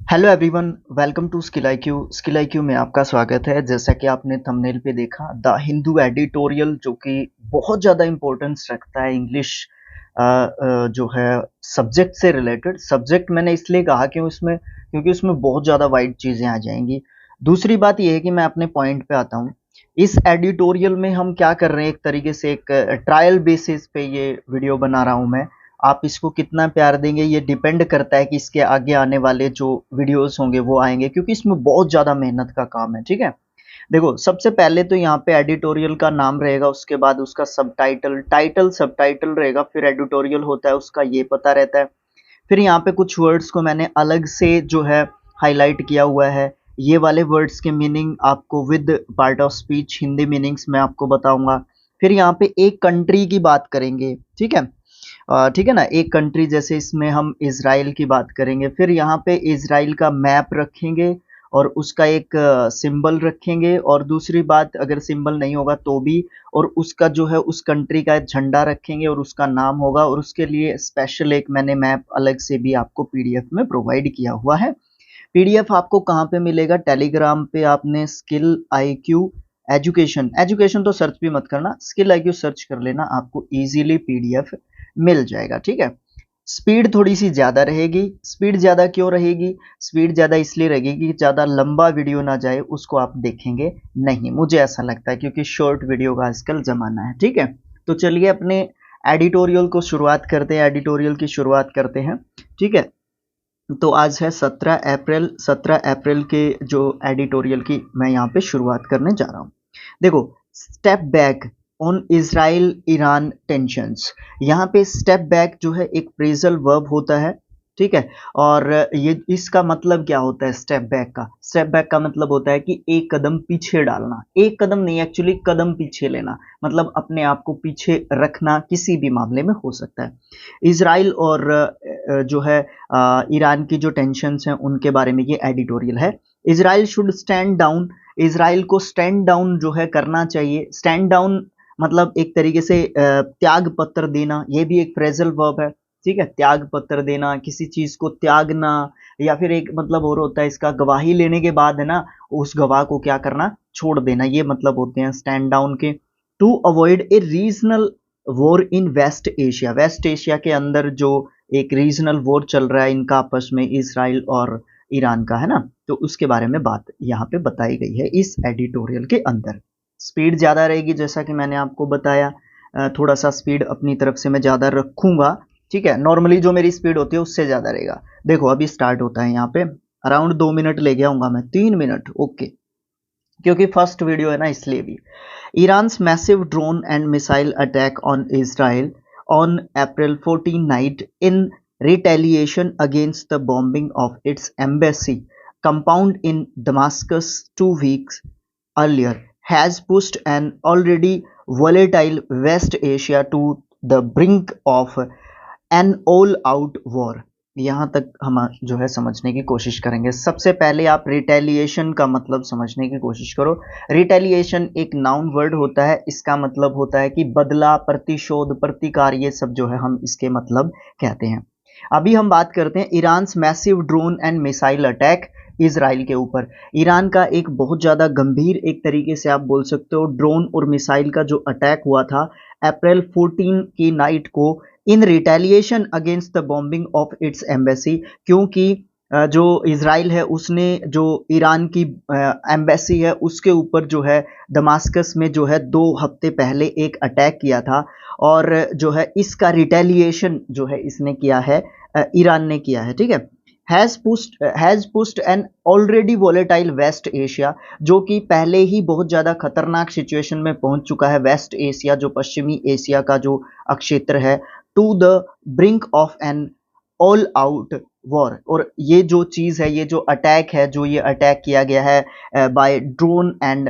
Hello everyone, welcome to skill IQ में आपका स्वागत है। जैसा कि आपने थंबनेल पे देखा, द हिंदू एडिटोरियल जो कि बहुत ज़्यादा इम्पोर्टेंस रखता है इंग्लिश जो है सब्जेक्ट से रिलेटेड। सब्जेक्ट मैंने इसलिए कहा क्योंकि उसमें बहुत ज़्यादा वाइड चीज़ें आ जाएंगी। दूसरी बात यह है कि मैं अपने पॉइंट पे आता हूँ। इस एडिटोरियल में हम क्या कर रहे हैं, एक तरीके से एक ट्रायल बेसिस पे ये वीडियो बना रहा हूँ मैं। आप इसको कितना प्यार देंगे ये डिपेंड करता है कि इसके आगे आने वाले जो वीडियोस होंगे वो आएंगे, क्योंकि इसमें बहुत ज़्यादा मेहनत का काम है। ठीक है, देखो सबसे पहले तो यहाँ पे एडिटोरियल का नाम रहेगा, उसके बाद उसका सबटाइटल रहेगा, फिर एडिटोरियल होता है उसका ये पता रहता है। फिर यहाँ पे कुछ वर्ड्स को मैंने अलग से जो है हाईलाइट किया हुआ है। ये वाले वर्ड्स के मीनिंग आपको with part of speech Hindi meanings में आपको बताऊंगा। फिर यहाँ पे एक कंट्री की बात करेंगे। ठीक है, ठीक है ना, एक कंट्री जैसे इसमें हम इजराइल की बात करेंगे। फिर यहाँ पे इजराइल का मैप रखेंगे और उसका एक सिंबल रखेंगे, और दूसरी बात अगर सिंबल नहीं होगा तो भी, और उसका जो है उस कंट्री का झंडा रखेंगे और उसका नाम होगा, और उसके लिए स्पेशल एक मैंने मैप अलग से भी आपको पीडीएफ में प्रोवाइड किया हुआ है। पीडीएफ आपको कहाँ पे मिलेगा? टेलीग्राम पे आपने स्किल आईक्यू एजुकेशन एजुकेशन तो सर्च भी मत करना, स्किल आईक्यू सर्च कर लेना, आपको इजीली पीडीएफ मिल जाएगा। ठीक है, स्पीड थोड़ी सी ज़्यादा रहेगी। स्पीड ज़्यादा क्यों रहेगी? स्पीड ज़्यादा इसलिए रहेगी कि ज़्यादा लंबा वीडियो ना जाए, उसको आप देखेंगे नहीं, मुझे ऐसा लगता है, क्योंकि शॉर्ट वीडियो का आजकल ज़माना है। ठीक है, तो चलिए अपने एडिटोरियल को शुरुआत करते हैं, एडिटोरियल की शुरुआत करते हैं। ठीक है, तो आज है 17 अप्रैल। 17 अप्रैल के जो एडिटोरियल की मैं यहाँ पे शुरुआत करने जा रहा हूँ। देखो, step back on Israel Iran tensions. यहाँ पे स्टेप बैक जो है एक फ्रेजल वर्ब होता है। ठीक है, और ये इसका मतलब क्या होता है? स्टेप बैक का मतलब होता है कि एक कदम पीछे डालना। एक कदम नहीं, एक्चुअली कदम पीछे लेना, मतलब अपने आप को पीछे रखना, किसी भी मामले में हो सकता है। इसराइल और जो है ईरान की जो टेंशन्स हैं उनके बारे में ये एडिटोरियल है। Israel should stand down. Israel को स्टैंड डाउन जो है करना चाहिए। स्टैंड डाउन मतलब एक तरीके से त्याग पत्र देना, ये भी एक फ्रेजल वर्ब है। ठीक है, त्याग पत्र देना, किसी चीज को त्यागना, या फिर एक मतलब और होता है इसका, गवाही लेने के बाद है ना, उस गवाह को क्या करना? छोड़ देना, ये मतलब होते हैं स्टैंड डाउन के। To avoid a regional war in West Asia. West Asia के अंदर जो एक रीजनल वॉर चल रहा है इनका आपस में, इसराइल और ईरान का, है ना, तो उसके बारे में बात यहाँ पे बताई गई है इस एडिटोरियल के अंदर। स्पीड ज़्यादा रहेगी जैसा कि मैंने आपको बताया। थोड़ा सा स्पीड अपनी तरफ से मैं ज़्यादा रखूंगा। ठीक है, नॉर्मली जो मेरी स्पीड होती है उससे ज़्यादा रहेगा। देखो अभी स्टार्ट होता है यहाँ पे, अराउंड 2 मिनट ले गया हूँ मैं, 3 मिनट, ओके, क्योंकि फर्स्ट वीडियो है ना इसलिए भी। Iran's massive drone and missile attack on Israel on April 14 night in retaliation against the bombing of its embassy compound in Damascus 2 weeks earlier has pushed an already volatile West Asia to the brink of an all-out war। यहाँ तक हम जो है समझने की कोशिश करेंगे। सबसे पहले आप रिटेलिएशन का मतलब समझने की कोशिश करो। रिटेलिएशन एक नाउन वर्ड होता है, इसका मतलब होता है कि बदला, प्रतिशोध, प्रतिकार, ये सब जो है हम इसके मतलब कहते हैं। अभी हम बात करते हैं Iran massive drone and missile attack Israel के ऊपर। ईरान का एक बहुत ज़्यादा गंभीर, एक तरीके से आप बोल सकते हो, ड्रोन और मिसाइल का जो अटैक हुआ था अप्रैल 14 की नाइट को, in retaliation against the bombing of its embassy. क्योंकि जो इसराइल है उसने जो ईरान की एम्बेसी है उसके ऊपर जो है दमास्कस में जो है 2 हफ्ते पहले एक अटैक किया था, और जो है इसका रिटेलिएशन जो है इसने किया है, ईरान ने किया है। ठीक है, has pushed an already volatile West Asia, जो कि पहले ही बहुत ज़्यादा खतरनाक सिचुएशन में पहुंच चुका है। वेस्ट एशिया जो पश्चिमी एशिया का जो क्षेत्र है, to the brink of an all out war. और ये जो चीज़ है, ये जो अटैक है, जो ये अटैक किया गया है बाय ड्रोन एंड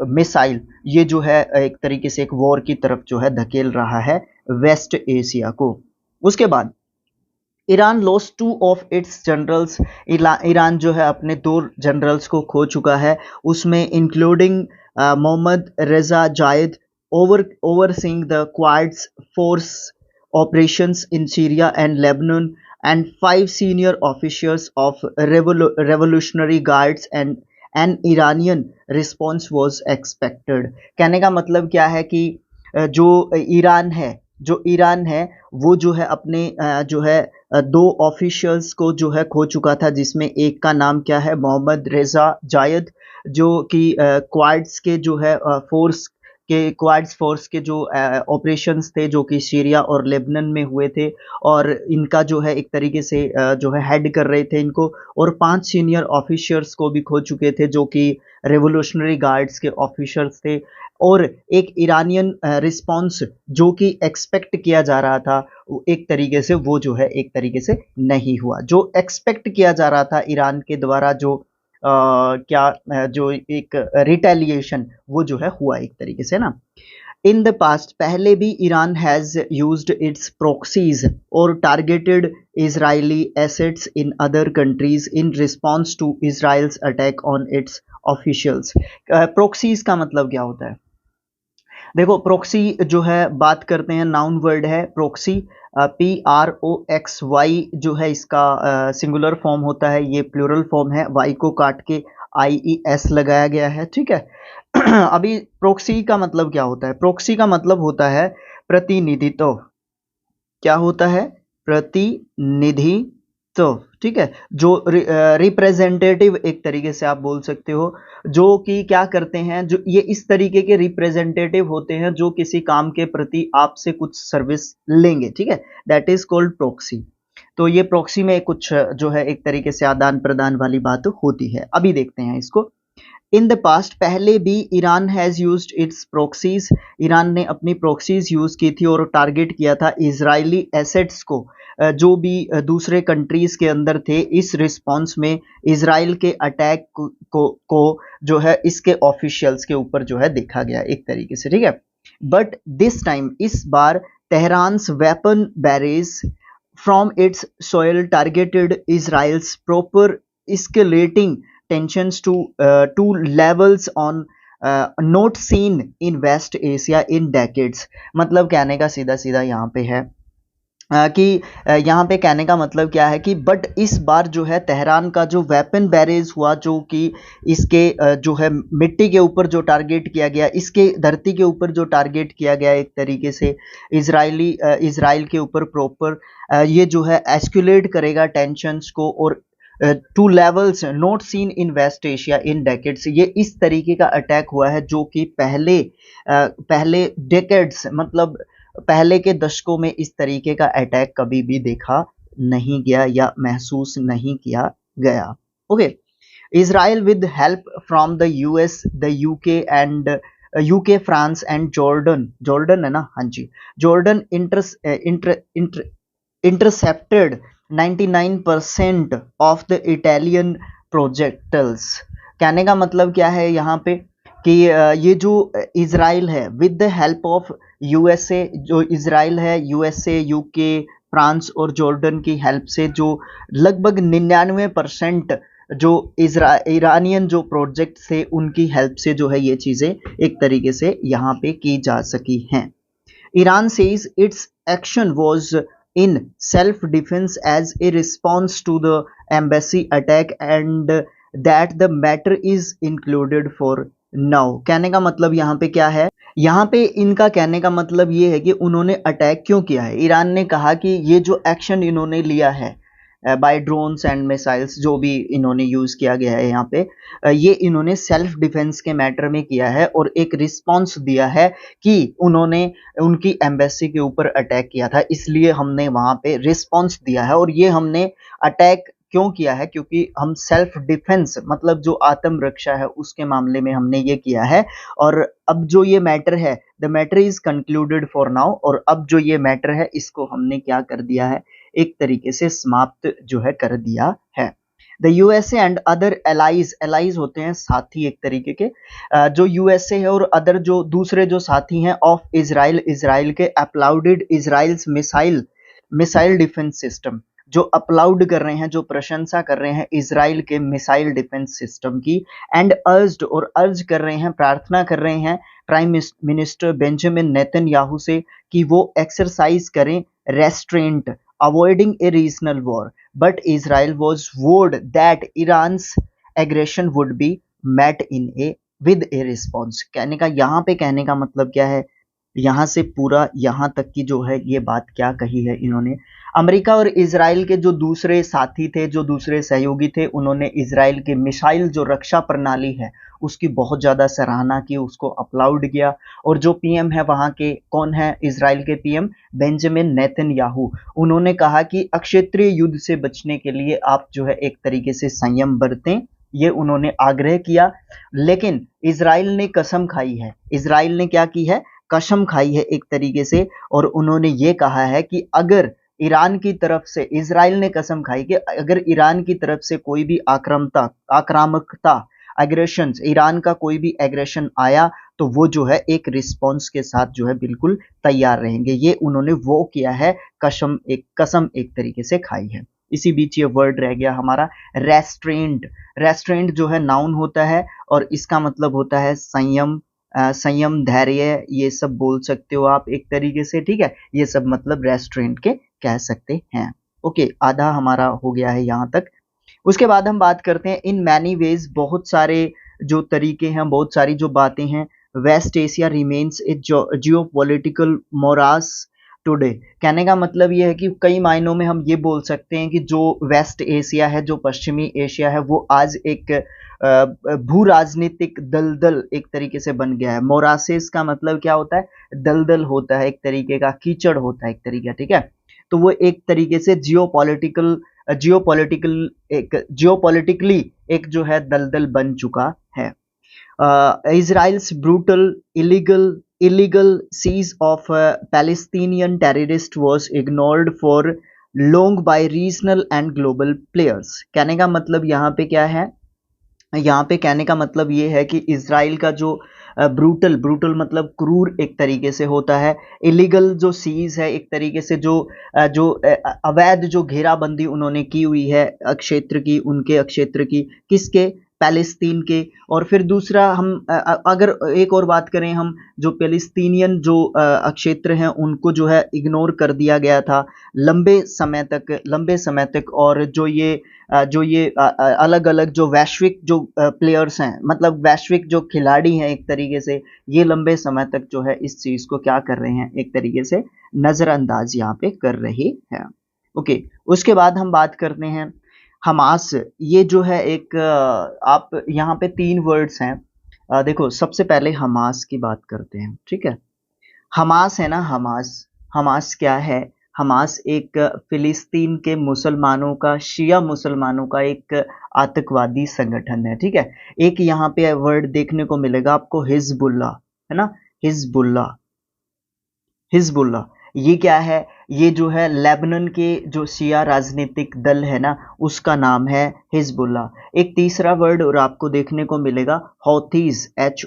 मिसाइल, ये जो है एक तरीके से एक वॉर की तरफ जो है धकेल रहा है वेस्ट एशिया को। उसके बाद Iran lost 2 of its generals. Iran जो है अपने 2 जनरल्स को खो चुका है, उसमें इंक्लूडिंग मोहम्मद रजा जायद, overseeing the Quds force operations in Syria and Lebanon and 5 senior officials of revolutionary guards and an Iranian response was expected। कहने का मतलब क्या है कि जो ईरान है जो ईरान है वो जो है अपने जो है 2 ऑफिशियल्स को जो है खो चुका था, जिसमें एक का नाम क्या है, मोहम्मद रेजा जायद, जो कि क्वाड्स के जो है फोर्स के क्वाड्स फोर्स के जो ऑपरेशंस थे जो कि सीरिया और लेबनान में हुए थे, और इनका जो है एक तरीके से जो है हेड कर रहे थे इनको, और 5 सीनियर ऑफिसर्स को भी खो चुके थे जो कि रेवोल्यूशनरी गार्ड्स के ऑफिसर्स थे। और एक ईरानियन रिस्पॉन्स जो कि एक्सपेक्ट किया जा रहा था, एक तरीके से वो जो है एक तरीके से नहीं हुआ। जो एक्सपेक्ट किया जा रहा था ईरान के द्वारा जो जो एक रिटेलिएशन वो जो है हुआ एक तरीके से ना। इन द पास्ट पहले भी Iran has used its proxies और targeted Israeli assets in other countries in response to Israel's attack on its officials. Proxies का मतलब क्या होता है? देखो, प्रोक्सी जो है बात करते हैं, नाउन वर्ड है प्रोक्सी, PROXY जो है इसका सिंगुलर फॉर्म होता है, ये प्लूरल फॉर्म है, वाई को काट के IES लगाया गया है, ठीक है। अभी प्रोक्सी का मतलब क्या होता है? प्रोक्सी का मतलब होता है प्रतिनिधित्व। क्या होता है? प्रतिनिधित्व, ठीक है। जो रिप्रेजेंटेटिव एक तरीके से आप बोल सकते हो, जो कि क्या करते हैं, जो ये इस तरीके के रिप्रेजेंटेटिव होते हैं जो किसी काम के प्रति आपसे कुछ सर्विस लेंगे, ठीक है, दैट इज कॉल्ड प्रॉक्सी। तो ये प्रॉक्सी में कुछ जो है एक तरीके से आदान प्रदान वाली बात होती है। अभी देखते हैं इसको। इन द पास्ट पहले भी Iran has used its proxies, Iran ने अपनी प्रॉक्सीज यूज़ की थी और टारगेट किया था इजरायली एसेट्स को, जो भी दूसरे कंट्रीज के अंदर थे। इस रिस्पॉन्स में इजराइल के अटैक को जो है इसके ऑफिशियल्स के ऊपर जो है देखा गया एक तरीके से, ठीक है। बट दिस टाइम इस बार Tehran's weapon barrage from its soil targeted Israel's proper escalating tensions to levels on not seen in West Asia in decades। मतलब कहने का सीधा सीधा यहाँ पे है कि यहाँ पे कहने का मतलब क्या है कि बट इस बार जो है तेहरान का जो वेपन बैरेज हुआ, जो कि इसके जो है मिट्टी के ऊपर जो टारगेट किया गया, इसके धरती के ऊपर जो टारगेट किया गया एक तरीके से इजराइल के ऊपर प्रॉपर, ये जो है एस्कुलेट करेगा टेंशंस को, और to levels not seen in West Asia in decades. ये इस तरीके का अटैक हुआ है जो कि पहले डेकेड्स मतलब पहले के दशकों में इस तरीके का अटैक कभी भी देखा नहीं गया या महसूस नहीं किया गया। Okay, Israel with help from the US, the UK and UK, France and Jordan है ना, हाँ जी, Jordan intercepted 99% of the Italian projectiles। कहने का मतलब क्या है यहाँ पे कि ये जो इजराइल है with the help of USA, जो इजराइल है USA, UK, फ्रांस और जॉर्डन की हेल्प से जो लगभग 99% जो ईरानियन जो प्रोजेक्ट थे उनकी हेल्प से जो है ये चीज़ें एक तरीके से यहाँ पे की जा सकी हैं। Iran says its action was in self-defense as a response to the embassy attack and that the matter is included for now। कहने का मतलब यहाँ पे क्या है? यहाँ पे इनका कहने का मतलब ये है कि उन्होंने अटैक क्यों किया है। ईरान ने कहा कि ये जो एक्शन इन्होंने लिया है बाय ड्रोन्स एंड मिसाइल्स, जो भी इन्होंने यूज़ किया गया है यहाँ पे, ये इन्होंने सेल्फ डिफेंस के मैटर में किया है और एक रिस्पॉन्स दिया है कि उन्होंने उनकी एम्बेसी के ऊपर अटैक किया था, इसलिए हमने वहाँ पे रिस्पॉन्स दिया है। और ये हमने अटैक क्यों किया है? क्योंकि हम सेल्फ डिफेंस मतलब जो आत्म रक्षा है उसके मामले में हमने ये किया है। और अब जो ये मैटर है, the matter is concluded for now, और अब जो ये मैटर है इसको हमने क्या कर दिया है, एक तरीके से समाप्त जो है कर दिया है। The USA and other allies होते हैं साथी एक तरीके के, जो USA है और अदर जो दूसरे जो साथी हैं ऑफ इजराइल के अप्लाउडेड इजराइल्स मिसाइल डिफेंस सिस्टम, जो अपलाउड कर रहे हैं, जो प्रशंसा कर रहे हैं इजराइल के मिसाइल डिफेंस सिस्टम की, एंड अर्ज कर रहे हैं, प्रार्थना कर रहे हैं प्राइम मिनिस्टर बेंजामिन नेतन्याहू से कि वो एक्सरसाइज करें restaurant avoiding a regional war, but Israel was warned that Iran's aggression would be met in a with a response। कहने का यहाँ पे कहने का मतलब क्या है, यहाँ से पूरा यहाँ तक की जो है ये बात क्या कही है इन्होंने। अमेरिका और इजराइल के जो दूसरे साथी थे, जो दूसरे सहयोगी थे, उन्होंने इजराइल की मिसाइल जो रक्षा प्रणाली है उसकी बहुत ज़्यादा सराहना की, उसको अपलाउड किया। और जो पीएम है वहाँ के, कौन है इजराइल के पीएम, बेंजामिन नेतन्याहू, उन्होंने कहा कि अक्षेत्रीय युद्ध से बचने के लिए आप जो है एक तरीके से संयम बरतें, ये उन्होंने आग्रह किया। लेकिन इजराइल ने कसम खाई है, इजराइल ने क्या की है, कसम खाई है एक तरीके से, और उन्होंने ये कहा है कि अगर ईरान की तरफ से, इजराइल ने कसम खाई कि अगर ईरान की तरफ से कोई भी आक्रामकता एग्रेशन, ईरान का कोई भी एग्रेशन आया तो वो जो है एक रिस्पॉन्स के साथ जो है बिल्कुल तैयार रहेंगे। ये उन्होंने वो किया है, कसम एक तरीके से खाई है। इसी बीच ये वर्ड रह गया हमारा रेस्ट्रेंट। रेस्ट्रेंट जो है नाउन होता है और इसका मतलब होता है संयम, संयम, धैर्य, ये सब बोल सकते हो आप एक तरीके से, ठीक है। ये सब मतलब रेस्ट्रेंट के कह सकते हैं। ओके, आधा हमारा हो गया है यहाँ तक। उसके बाद हम बात करते हैं इन मैनी वेज, बहुत सारे जो तरीके हैं, बहुत सारी जो बातें हैं। वेस्ट एशिया रिमेन्स ए जियोपॉलिटिकल मोरास टुडे। कहने का मतलब ये है कि कई मायनों में हम ये बोल सकते हैं कि जो वेस्ट एशिया है, जो पश्चिमी एशिया है, वो आज एक भू राजनीतिक दलदल एक तरीके से बन गया है। मोरासेस का मतलब क्या होता है, दलदल होता है, एक तरीके का कीचड़ होता है एक तरीका, ठीक है। तो वो एक तरीके से जियोपॉलिटिकली एक जो है दलदल बन चुका है। Israel's brutal illegal siege of Palestinian terrorists was ignored for long by regional and global players। कहने का मतलब यहाँ पे क्या है, यहाँ पे कहने का मतलब ये है कि इजराइल का जो ब्रूटल मतलब क्रूर एक तरीके से होता है, इलीगल जो सीज है एक तरीके से जो अवैध जो घेराबंदी उन्होंने की हुई है क्षेत्र की, उनके क्षेत्र की, किसके, पैलेस्तीन के। और फिर दूसरा हम अगर एक और बात करें, हम जो पैलेस्तीनियन जो क्षेत्र हैं उनको जो है इग्नोर कर दिया गया था लंबे समय तक। और जो ये अलग अलग जो वैश्विक जो प्लेयर्स हैं, मतलब वैश्विक जो खिलाड़ी हैं एक तरीके से, ये लंबे समय तक जो है इस चीज को क्या कर रहे हैं, एक तरीके से नजरअंदाज यहाँ पे कर रहे हैं। ओके, उसके बाद हम बात करते हैं हमास। ये जो है एक आप यहाँ पे 3 वर्ड्स हैं। देखो, सबसे पहले हमास की बात करते हैं, ठीक है। हमास है ना, हमास क्या है, हमास एक फिलिस्तीन के मुसलमानों का, शिया मुसलमानों का एक आतंकवादी संगठन है, ठीक है। एक यहाँ पे वर्ड देखने को मिलेगा आपको, हिजबुल्ला, है ना, हिजबुल्ला। ये क्या है, ये जो है लेबनान के जो शिया राजनीतिक दल है ना, उसका नाम है हिजबुल्ला। एक तीसरा वर्ड और आपको देखने को मिलेगा, हौतीज, HOUTHIS,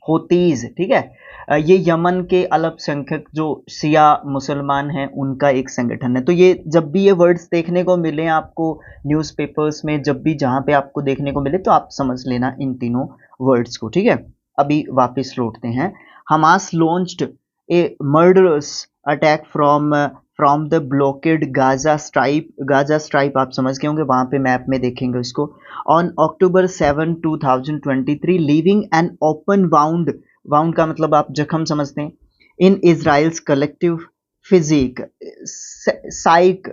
होतीज, ठीक है। ये यमन के अल्पसंख्यक जो शिया मुसलमान हैं उनका एक संगठन है। तो ये जब भी ये वर्ड्स देखने को मिले आपको न्यूज़पेपर्स में, जब भी जहाँ पे आपको देखने को मिले, तो आप समझ लेना इन तीनों वर्ड्स को, ठीक है। अभी वापस लौटते हैं। Hamas launched A murderous attack from the blockade Gaza stripe आप समझ गए होंगे, वहां पे मैप में देखेंगे इसको। On October 7, 2023 leaving an open wound का मतलब आप जख्म समझते हैं, इन इजराइल्स कलेक्टिव फिजिक, साइक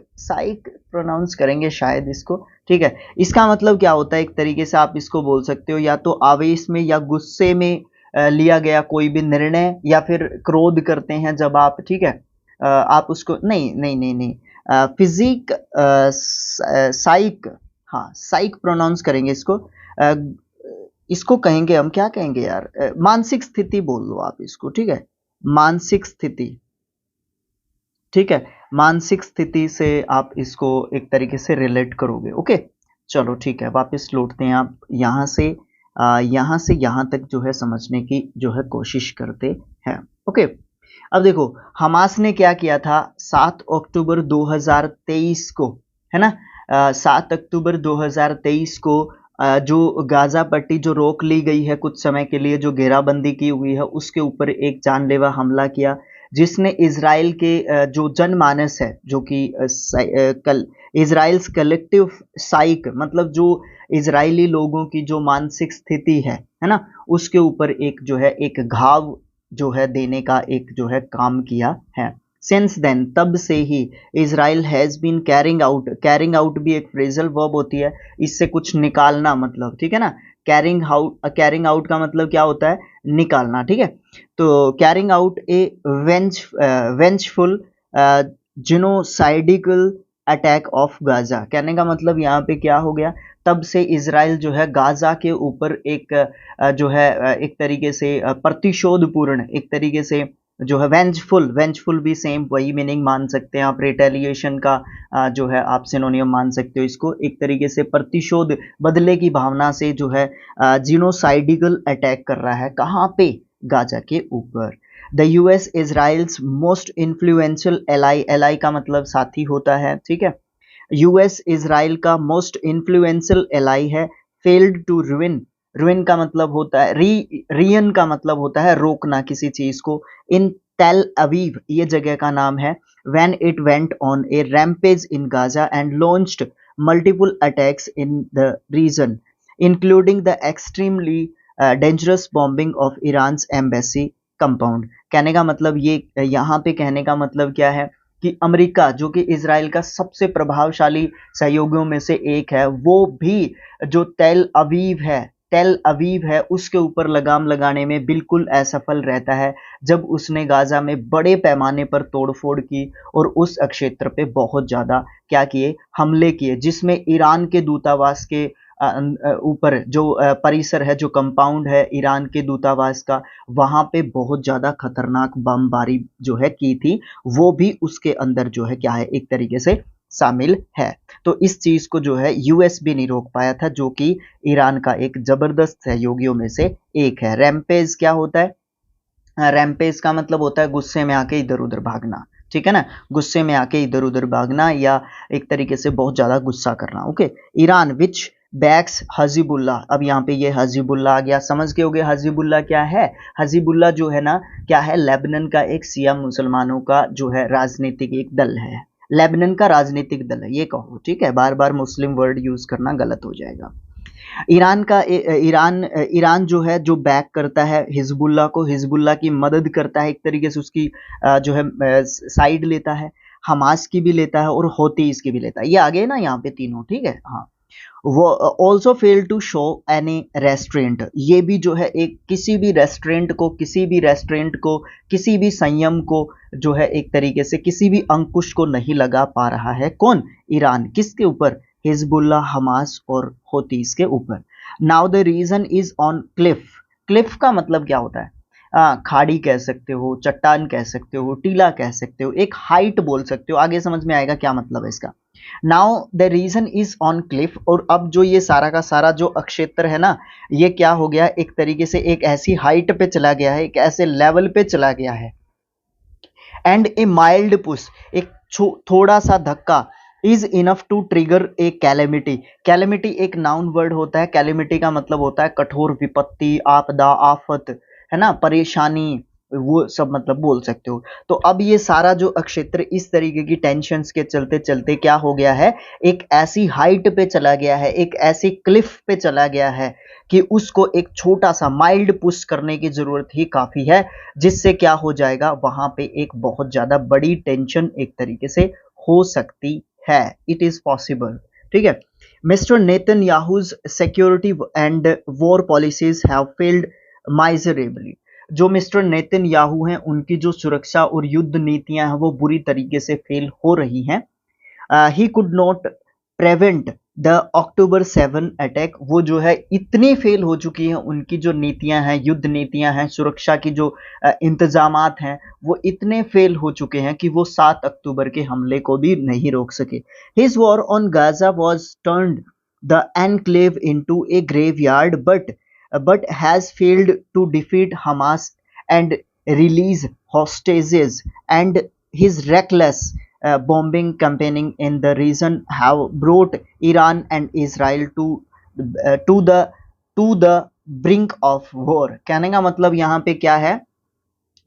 प्रोनाउंस करेंगे शायद इसको, ठीक है। इसका मतलब क्या होता है, एक तरीके से आप इसको बोल सकते हो या तो आवेश में या गुस्से में लिया गया कोई भी निर्णय, या फिर क्रोध करते हैं जब आप, ठीक है। आप उसको नहीं फिजिक, साइक, हाँ साइक प्रोनाउंस करेंगे इसको। इसको कहेंगे हम, क्या कहेंगे यार, मानसिक स्थिति बोल लो आप इसको, ठीक है, मानसिक स्थिति, ठीक है। मानसिक स्थिति से आप इसको एक तरीके से रिलेट करोगे। ओके, चलो ठीक है, वापस लौटते हैं। आप यहाँ से यहाँ तक जो है समझने की जो है कोशिश करते हैं। ओके, अब देखो हमास ने क्या किया था 7 अक्टूबर 2023 को, है ना, 7 अक्टूबर 2023 को जो गाजा पट्टी जो रोक ली गई है कुछ समय के लिए, जो घेराबंदी की हुई है, उसके ऊपर एक जानलेवा हमला किया। जिसने इजराइल के जो जनमानस है, जो कि कल इजराइल्स कलेक्टिव साइक, मतलब जो इजरायली लोगों की जो मानसिक स्थिति है ना, उसके ऊपर एक जो है एक घाव जो है देने का एक जो है काम किया है। सिंस देन, तब से ही Israel has been carrying out भी एक फ्रेजल वर्ब होती है, इससे कुछ निकालना मतलब, ठीक है ना। कैरिंग आउट का मतलब क्या होता है, निकालना, ठीक है। तो carrying out a vengeful genocidal attack of Gaza, कहने का मतलब यहाँ पे क्या हो गया, तब से इजराइल जो है गाजा के ऊपर एक जो है एक तरीके से प्रतिशोध पूर्ण, एक तरीके से जो है वेंचफुल भी सेम वही मीनिंग मान सकते हैं आप, रिटेलिएशन का जो है आप सिनोनियम मान सकते हो इसको, एक तरीके से प्रतिशोध, बदले की भावना से जो है जिनोसाइडिकल अटैक कर रहा है, कहाँ पे, गाजा के ऊपर। The US Israel's most influential ally, ally का मतलब साथी होता है, ठीक है। यूएस इजराइल का मोस्ट इन्फ्लुएंशियल एलाई है। फेल्ड टू रुइन, रुइन का मतलब होता है रियन का मतलब होता है रोकना किसी चीज को। इन टेल अवीव, ये जगह का नाम है। When it went on a rampage in Gaza and launched multiple attacks in the region, including the extremely dangerous bombing of Iran embassy compound. कहने का मतलब ये, यहाँ पे कहने का मतलब क्या है कि अमेरिका, जो कि इजराइल का सबसे प्रभावशाली सहयोगियों में से एक है, वो भी जो टेल अवीव है उसके ऊपर लगाम लगाने में बिल्कुल असफल रहता है, जब उसने गाजा में बड़े पैमाने पर तोड़फोड़ की और उस क्षेत्र पे बहुत ज्यादा क्या किए, हमले किए, जिसमें ईरान के दूतावास के ऊपर जो परिसर है, जो कंपाउंड है ईरान के दूतावास का, वहां पे बहुत ज्यादा खतरनाक बमबारी जो है की थी, वो भी उसके अंदर जो है क्या है, एक तरीके से शामिल है। तो इस चीज को जो है यूएस भी नहीं रोक पाया था, जो कि ईरान का एक जबरदस्त सहयोगियों में से एक है। रैम्पेज क्या होता है, रैम्पेज का मतलब होता है गुस्से में आके इधर उधर भागना, ठीक है ना, गुस्से में आके इधर उधर भागना या एक तरीके से बहुत ज्यादा गुस्सा करना। ओके, ईरान विच बैक्स हजीबुल्ला, अब यहाँ पे ये हजीबुल्ला आ गया, समझ गए होगे हजीबुल्ला क्या है। हजीबुल्ला जो है ना, क्या है, लेबनान का एक शिया मुसलमानों का जो है राजनीतिक एक दल है, लेबनान का राजनीतिक दल है ये कहो, ठीक है, बार बार मुस्लिम वर्ड यूज करना गलत हो जाएगा। ईरान जो है, जो बैक करता है हिजबुल्ला को, हिजबुल्ला की मदद करता है, एक तरीके से उसकी जो है साइड लेता है, हमास की भी लेता है और होतीज की भी लेता है, ये आगे ना यहाँ पे तीनों, ठीक है। हाँ, वो also fail to show any restraint, ये भी जो है एक किसी भी किसी भी संयम को जो है एक तरीके से किसी भी अंकुश को नहीं लगा पा रहा है। कौन, ईरान, किसके ऊपर, हिजबुल्ला, हमास और होतीस के ऊपर। Now the region is on cliff, cliff का मतलब क्या होता है, खाड़ी कह सकते हो, चट्टान कह सकते हो, टीला कह सकते हो, एक हाइट बोल सकते हो, आगे समझ में आएगा क्या मतलब है इसका। Now the region is on cliff, और अब जो ये सारा का सारा जो अक्षेत्र है ना, ये क्या हो गया, एक तरीके से एक ऐसी हाइट पे चला गया है, एक ऐसे लेवल पे चला गया है। एंड ए माइल्ड पुश, एक थोड़ा सा धक्का, is enough to trigger a calamity, calamity एक नाउन वर्ड होता है, कैलेमिटी का मतलब होता है कठोर विपत्ति, आपदा, आफत, है ना, परेशानी, वो सब मतलब बोल सकते हो। तो अब ये सारा जो क्षेत्र इस तरीके की टेंशन्स के चलते चलते क्या हो गया है, एक ऐसी हाइट पे चला गया है, एक ऐसी क्लिफ पे चला गया है कि उसको एक छोटा सा माइल्ड पुश करने की जरूरत ही काफी है, जिससे क्या हो जाएगा, वहां पे एक बहुत ज्यादा बड़ी टेंशन एक तरीके से हो सकती है, इट इज पॉसिबल, ठीक है। Mister Netanyahu's security and war policies have failed miserably, जो मिस्टर नेतन्याहू हैं उनकी जो सुरक्षा और युद्ध नीतियां हैं वो बुरी तरीके से फेल हो रही हैं। He could not prevent the October 7 attack, वो जो है इतनी फेल हो चुकी हैं, उनकी जो नीतियां हैं, युद्ध नीतियां हैं, सुरक्षा की जो इंतजामात हैं, वो इतने फेल हो चुके हैं कि वो 7 अक्टूबर के हमले को भी नहीं रोक सके। His war on Gaza was turned the enclave into A graveyard but has failed to defeat Hamas and release hostages, and his reckless bombing campaigning in the region have brought Iran and Israel to the brink of war। कहने का मतलब यहाँ पे क्या है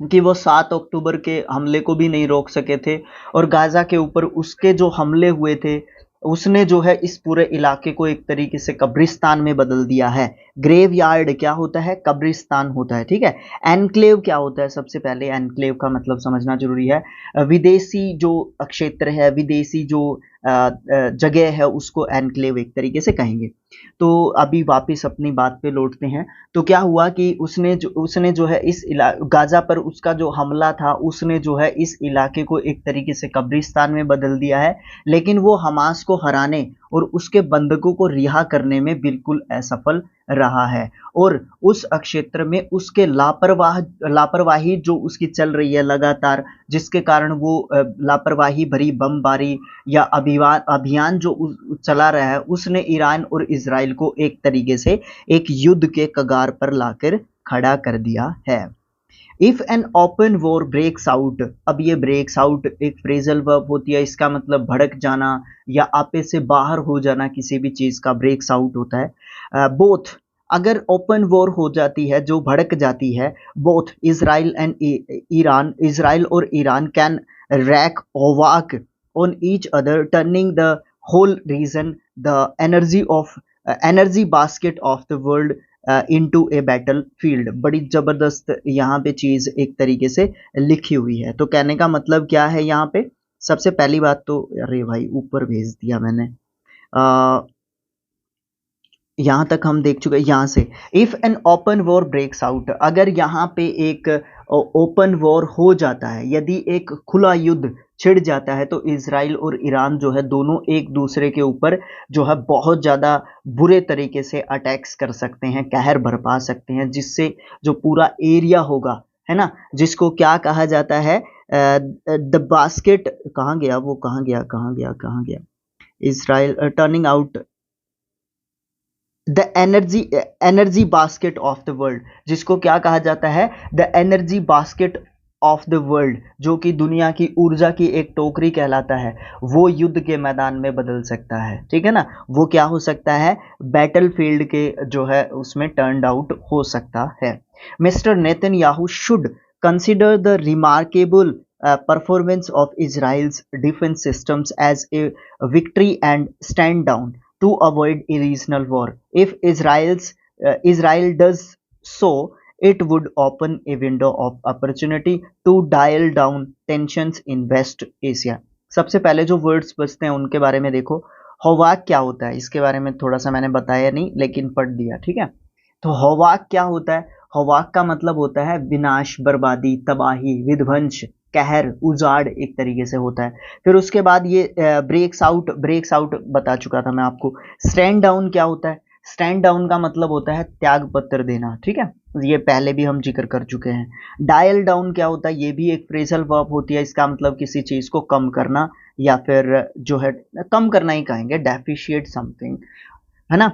कि वो 7 अक्टूबर के हमले को भी नहीं रोक सके थे, और गाजा के ऊपर उसके जो हमले हुए थे उसने जो है इस पूरे इलाके को एक तरीके से कब्रिस्तान में बदल दिया है। ग्रेव यार्ड क्या होता है? कब्रिस्तान होता है, ठीक है। एनक्लेव क्या होता है? सबसे पहले एनक्लेव का मतलब समझना जरूरी है। विदेशी जो क्षेत्र है, विदेशी जो जगह है, उसको एनक्लेव एक तरीके से कहेंगे। तो अभी वापस अपनी बात पे लौटते हैं। तो क्या हुआ कि उसने जो है इस गाजा पर उसका जो हमला था, उसने जो है इस इलाके को एक तरीके से कब्रिस्तान में बदल दिया है। लेकिन वो हमास को हराने और उसके बंधकों को रिहा करने में बिल्कुल असफल रहा है। और उस क्षेत्र में उसके लापरवाही जो उसकी चल रही है लगातार, जिसके कारण वो लापरवाही भरी बमबारी या अभियान जो चला रहा है, उसने ईरान और इजराइल को एक तरीके से एक युद्ध के कगार पर लाकर खड़ा कर दिया है। If an open war breaks out, अब ये ब्रेक्स आउट एक फ्रेजल वर्ब होती है, इसका मतलब भड़क जाना या आपे से बाहर हो जाना, किसी भी चीज का ब्रेक्स आउट होता है। बोथ, अगर ओपन वॉर हो जाती है जो भड़क जाती है, both Israel and Iran, Israel और Iran can wreak havoc on each other, turning the whole region, the energy basket of the world into a battlefield। बड़ी जबरदस्त यहाँ पे चीज एक तरीके से लिखी हुई है। तो कहने का मतलब क्या है यहाँ पे? सबसे पहली बात तो, अरे भाई ऊपर भेज दिया मैंने, यहाँ तक हम देख चुके हैं। यहाँ से, if an open war breaks out, अगर यहाँ पे एक ओपन वॉर हो जाता है, यदि एक खुला युद्ध छिड़ जाता है, तो इजराइल और ईरान जो है दोनों एक दूसरे के ऊपर जो है बहुत ज़्यादा बुरे तरीके से अटैक्स कर सकते हैं, कहर बरपा सकते हैं, जिससे जो पूरा एरिया होगा, है ना, जिसको क्या कहा जाता है, द बास्केट, कहाँ गया वो, कहाँ गया Israel, turning out the energy basket of the world, जिसको क्या कहा जाता है? The energy basket of the world, जो कि दुनिया की ऊर्जा की एक टोकरी कहलाता है, वो युद्ध के मैदान में बदल सकता है, ठीक है ना। वो क्या हो सकता है? बैटलफील्ड के जो है उसमें टर्न आउट हो सकता है। Mister Netanyahu should consider the remarkable performance of Israel's defence systems as a victory and stand down to avoid a regional war. If Israel does so, it would open a window of opportunity to dial down tensions in West Asia। सबसे पहले जो words बचते हैं उनके बारे में देखो। हवाक क्या होता है? इसके बारे में थोड़ा सा मैंने बताया नहीं, लेकिन पढ़ दिया, ठीक है। तो हवाक क्या होता है? हवाक का मतलब होता है विनाश, बर्बादी, तबाही, विध्वंस, कहर, उजाड़ एक तरीके से होता है। फिर उसके बाद ये ब्रेक्स आउट बता चुका था मैं आपको। स्टैंड डाउन क्या होता है? स्टैंड डाउन का मतलब होता है त्याग पत्र देना, ठीक है, ये पहले भी हम जिक्र कर चुके हैं। डायल डाउन क्या होता है? ये भी एक फ्रेजल वर्ब होती है, इसका मतलब किसी चीज को कम करना, या फिर जो है कम करना ही कहेंगे, डेफिशिएट समथिंग, है ना।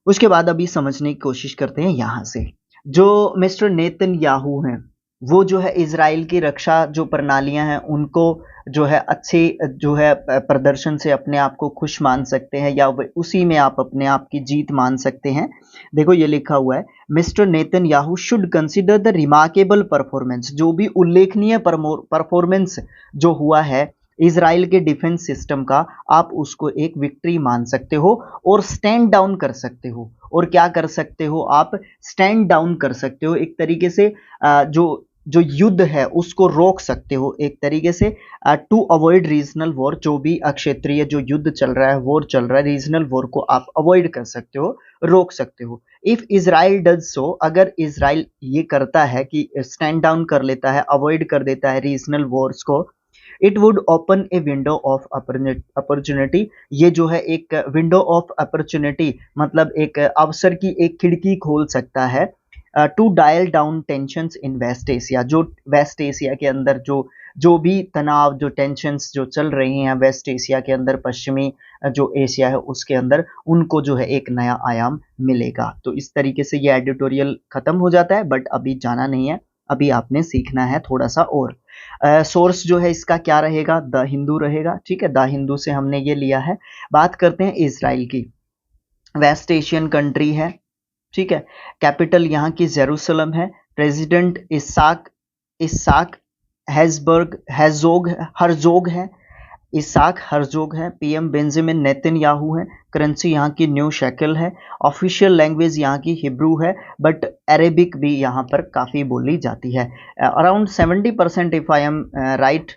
उसके बाद अभी समझने की कोशिश करते हैं यहाँ से। जो मिस्टर नेतन्याहू हैं, वो जो है इजराइल की रक्षा जो प्रणालियां हैं उनको जो है अच्छे जो है प्रदर्शन से अपने आप को खुश मान सकते हैं, या उसी में आप अपने आप की जीत मान सकते हैं। देखो ये लिखा हुआ है, mister Netanyahu should consider the remarkable performance, जो भी उल्लेखनीय परफॉर्मेंस जो हुआ है इजराइल के डिफेंस सिस्टम का, आप उसको एक विक्ट्री मान सकते हो और स्टैंड डाउन कर सकते हो। और क्या कर सकते हो? आप स्टैंड डाउन कर सकते हो, एक तरीके से जो जो युद्ध है उसको रोक सकते हो एक तरीके से, टू अवॉइड रीजनल वॉर, जो भी क्षेत्रीय जो युद्ध चल रहा है, वॉर चल रहा है, रीजनल वॉर को आप अवॉइड कर सकते हो, रोक सकते हो। इफ इजराइल डज सो, अगर इजराइल ये करता है कि स्टैंड डाउन कर लेता है, अवॉइड कर देता है रीजनल वॉर्स को, it would open a window of opportunity, ये जो है एक विंडो ऑफ अपॉर्चुनिटी मतलब एक अवसर की एक खिड़की खोल सकता है, to dial down tensions in West Asia, जो वेस्ट एशिया के अंदर जो भी तनाव, जो टेंशंस जो चल रही हैं वेस्ट एशिया के अंदर, पश्चिमी जो एशिया है उसके अंदर, उनको जो है एक नया आयाम मिलेगा। तो इस तरीके से ये एडिटोरियल खत्म हो जाता है, बट अभी जाना नहीं है, अभी आपने सीखना है थोड़ा सा और। सोर्स जो है इसका क्या रहेगा? द हिंदू रहेगा, ठीक है, द हिंदू से हमने ये लिया है। बात करते हैं इजराइल की। वेस्ट एशियन कंट्री है, ठीक है, कैपिटल यहाँ की जेरूसलम है, president Isaac Isaac Herzberg Herzog Herzog है, इसाक हरजोग है, पीएम बेंजामिन नेतन्याहू है, करेंसी यहाँ की न्यू शेकल है, ऑफिशियल लैंग्वेज यहाँ की हिब्रू है, बट अरेबिक भी यहाँ पर काफ़ी बोली जाती है। Around 70% if I am right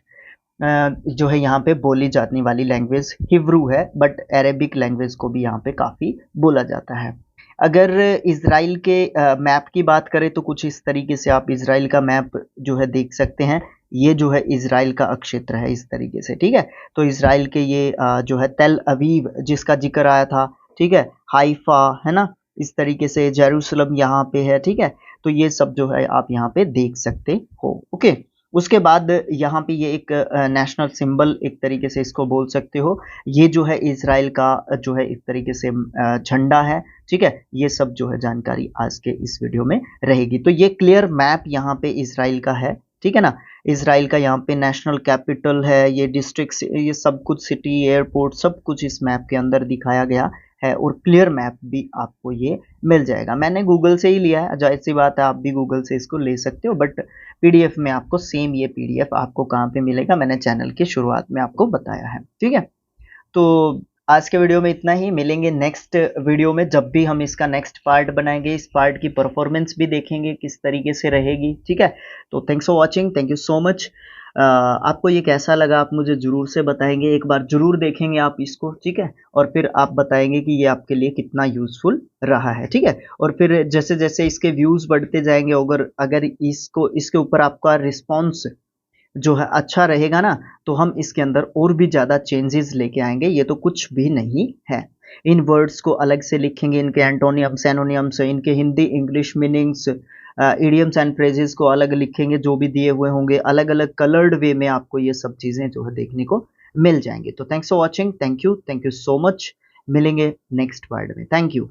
जो है यहाँ पे बोली जाने वाली लैंग्वेज हिब्रू है, बट अरेबिक लैंग्वेज को भी यहाँ पे काफ़ी बोला जाता है। अगर इज़राइल के मैप की बात करें तो कुछ इस तरीके से आप इज़राइल का मैप जो है देख सकते हैं। ये जो है इज़राइल का अक्षेत्र है इस तरीके से, ठीक है। तो इज़राइल के ये जो है तेल अवीव जिसका जिक्र आया था, ठीक है, हाइफा है ना, इस तरीके से जेरूसलम यहाँ पे है, ठीक है। तो ये सब जो है आप यहाँ पे देख सकते हो, ओके। उसके बाद यहाँ पे ये एक नेशनल सिंबल एक तरीके से इसको बोल सकते हो। ये जो है इज़राइल का जो है एक तरीके से झंडा है, ठीक है। ये सब जो है जानकारी आज के इस वीडियो में रहेगी। तो ये क्लियर मैप यहाँ पे इज़राइल का है, ठीक है ना। इज़राइल का यहाँ पे नेशनल कैपिटल है, ये डिस्ट्रिक्ट, ये सब कुछ, सिटी, एयरपोर्ट, सब कुछ इस मैप के अंदर दिखाया गया है और क्लियर मैप भी आपको ये मिल जाएगा। मैंने गूगल से ही लिया है, जाहिर सी बात है आप भी गूगल से इसको ले सकते हो, बट पीडीएफ में आपको सेम ये पीडीएफ आपको कहाँ पे मिलेगा, मैंने चैनल की शुरुआत में आपको बताया है, ठीक है। तो आज के वीडियो में इतना ही, मिलेंगे नेक्स्ट वीडियो में जब भी हम इसका नेक्स्ट पार्ट बनाएंगे, इस पार्ट की परफॉर्मेंस भी देखेंगे किस तरीके से रहेगी, ठीक है। तो thanks for watching, thank you so much. आपको ये कैसा लगा आप मुझे ज़रूर से बताएंगे, एक बार ज़रूर देखेंगे आप इसको, ठीक है, और फिर आप बताएंगे कि ये आपके लिए कितना यूज़फुल रहा है, ठीक है। और फिर जैसे जैसे इसके व्यूज़ बढ़ते जाएंगे, अगर अगर इसको इसके ऊपर आपका रिस्पॉन्स जो है अच्छा रहेगा ना, तो हम इसके अंदर और भी ज़्यादा चेंजेस लेके आएंगे। ये तो कुछ भी नहीं है। इन वर्ड्स को अलग से लिखेंगे, इनके एंटोनियम्स, एनोनियम्स, इनके Hindi English meanings, idioms and phrases को अलग लिखेंगे, जो भी दिए हुए होंगे अलग अलग कलर्ड वे में आपको ये सब चीज़ें जो है देखने को मिल जाएंगे। तो thanks for watching, thank you so much. मिलेंगे नेक्स्ट पार्ट में, थैंक यू।